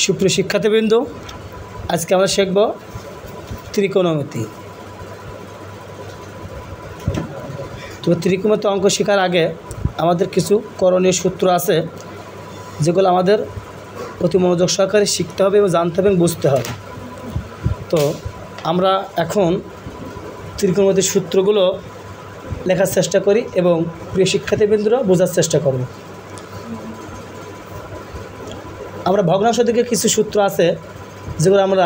সুপ্রিয় শিক্ষার্থীবৃন্দ, আজকে আমরা শিখব ত্রিকোণমিতি। তো ত্রিকোণমিতি অঙ্ক শেখার আগে আমাদের কিছু করণীয় সূত্র আছে, যেগুলো আমাদের অতি মনোযোগ সহকারে শিখতে হবে এবং জানতে হবে এবং বুঝতে হবে। তো আমরা এখন ত্রিকোণমিতির সূত্রগুলো লেখার চেষ্টা করি এবং প্রিয় শিক্ষার্থীবৃন্দরা বোঝার চেষ্টা করব। আমরা ভগ্নাংশ থেকে কিছু সূত্র আছে যেগুলো আমরা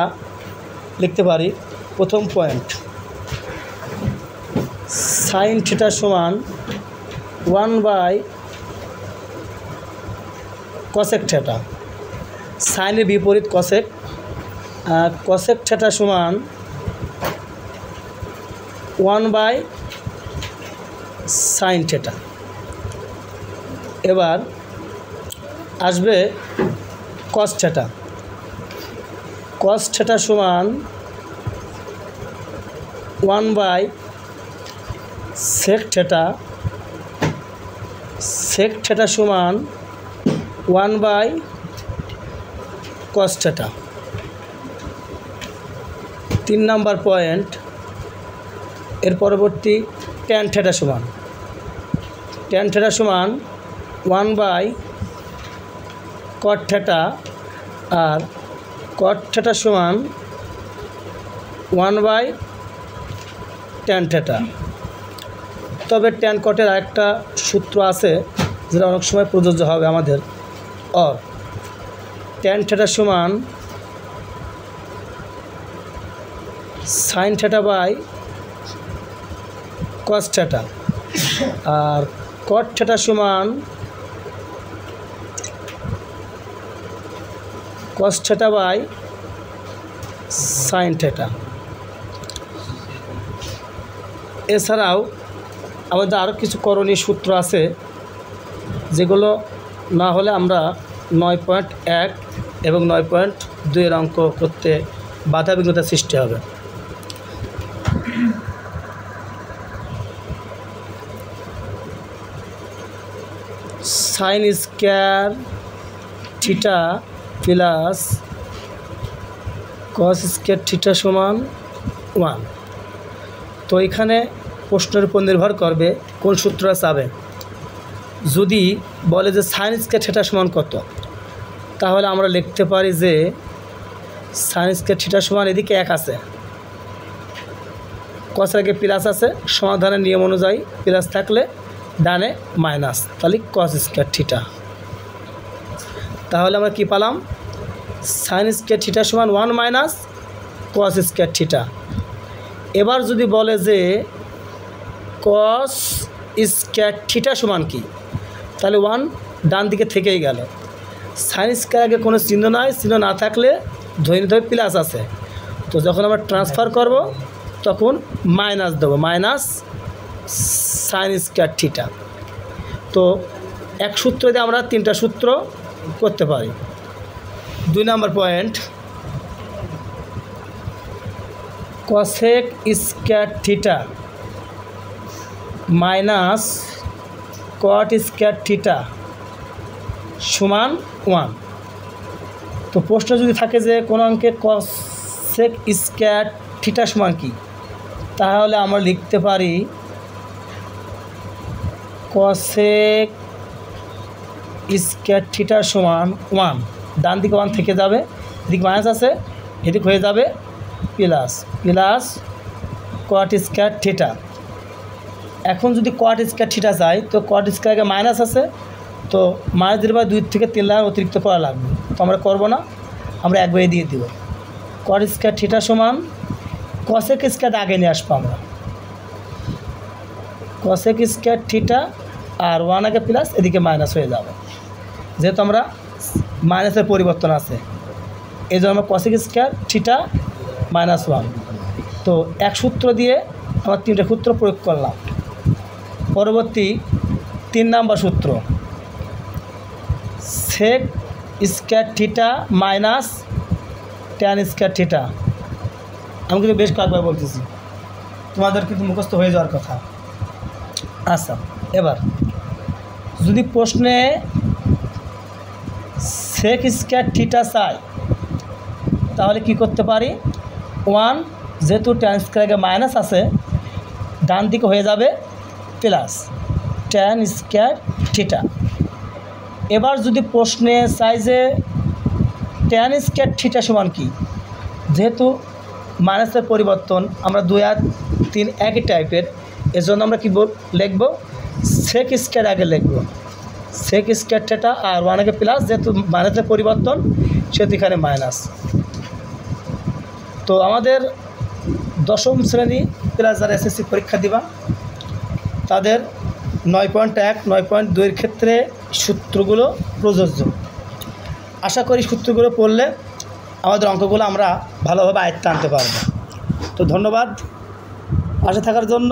লিখতে পারি। প্রথম পয়েন্ট, সাইন থিটা সমান 1/কসেক থিটা। সাইনের বিপরীত কসেক, কসেক থিটা সমান 1/সাইন থিটা। এবার আসবে কস থিটা। কস থিটা সমান 1/সেক থিটা। সেক থিটা সমান 1/কস থিটা। 3 নম্বর পয়েন্ট, এর পরবর্তী ট্যান থিটা সমান 1/কট থিটা, আর কট থিটা সমান 1/ট্যান থিটা। তবে ট্যান কটের আরেকটা সূত্র আছে যেটা অনেক সময় প্রযোজ্য হবে আমাদের। অর ট্যান থিটা সমান sine theta by cos theta, আর কট থিটা সমান cos theta by sine theta. এছাড়াও আমাদের আরও কিছু করণীয় সূত্র আছে, যেগুলো না হলে আমরা 9.1 এবং 9.2 এর অঙ্ক করতে বাধাবিঘ্নতার সৃষ্টি হবে। Sine square theta plus cos square theta সমান 1। তো এখানে প্রশ্নের উপর নির্ভর করবে কোন সূত্রটা চাবে। যদি বলে যে সাইন স্কয়ার থিটা সমান কত, তাহলে আমরা লিখতে পারি যে সাইন স্কয়ার থিটা সমান এদিকে 1 আছে, কসের আগে প্লাস আছে, সমাধানের নিয়ম অনুযায়ী প্লাস থাকলে ডানে মাইনাস, তাহলে কস স্কয়ার থিটা। তাহলে আমরা কি পেলাম? সাইন স্কয়ার থিটা সমান 1 মাইনাস কস স্কয়ার থিটা। এবার যদি বলে যে কস স্কয়ার থিটা সমান কি, তাহলে 1 ডান দিকে থেকেই গেল। সাইন স্কয়ার আগে কোনো চিহ্ন নাই, চিহ্ন না থাকলে ধরে নিতে হবে প্লাস আছে। তো যখন আমরা ট্রান্সফার করব তখন মাইনাস দেবো, মাইনাস সাইন স্কয়ার থিটা। তো এক সূত্র দিয়ে আমরা 3টা সূত্র করতে পারি। 2 নম্বর point, cosec square theta minus cot square theta সমান 1। তো প্রশ্ন যদি থাকে যে কোন অঙ্কে কসেক স্কয়ার থিটা সমান কি, তাহলে আমরা লিখতে পারি কসেক স্কয়ার থিটা সমান 1। ডান দিকে 1 থেকে যাবে, এদিকে মাইনাস আছে, এদিক হয়ে যাবে plus, plus cot square theta. এখন যদি কট স্কয়ার থিটা চাই, তো কট স্কয়ার আগে মাইনাস আছে, তো মাইনাস দিলে 2 থেকে 3 লাইন অতিরিক্ত করা লাগবে। তো আমরা করবো না, আমরা একবারে দিয়ে দিব। কট স্কয়ার থিটা সমান কসেক স্কয়ার আগে নিয়ে আসবো আমরা, কসেক স্কয়ার থিটা, আর 1 আগে প্লাস, এদিকে মাইনাস হয়ে যাবে। যেহেতু আমরা মাইনাসের পরিবর্তন আছে, এই জন্য আমরা কসেক স্কয়ার থিটা মাইনাস 1। তো এক সূত্র দিয়ে আমরা 3টা সূত্র প্রয়োগ করলাম। পরবর্তী 3 নম্বর সূত্র, sec square theta minus tan square theta. আমি কিন্তু বেশ কয়েকবার বলতেছি, তোমাদের কিন্তু মুখস্থ হয়ে যাওয়ার কথা। আচ্ছা, এবার যদি প্রশ্নে সেক স্কয়ার থিটা চাই, তাহলে কি করতে পারি, 1 যেহেতু tan স্কয়ার আগে মাইনাস আছে ডান দিকে হয়ে যাবে প্লাস tan স্কয়ার থিটা। এবার যদি প্রশ্নে চাই যে tan স্কয়ার থিটা সমান কি, যেহেতু মাইনাসের পরিবর্তন আমরা 2 আর 3 একই টাইপের, এজন্য আমরা কি লিখব, sec স্কয়ার আগে লিখব, sec স্কয়ার থিটা আর 1 আগে প্লাস, যেহেতু মাইনাসের পরিবর্তন সেহেতু এখানে মাইনাস। তো আমাদের দশম শ্রেণী প্লাস যারা এসএসসি পরীক্ষা দিবা তাদের 9.1 9.2 ক্ষেত্রে সূত্রগুলো প্রযোজ্য। আশা করি সূত্রগুলো পড়লে আমাদের অঙ্কগুলো আমরা ভালোভাবে আয়ত্তে আনতে পারব। তো ধন্যবাদ পাশে থাকার জন্য।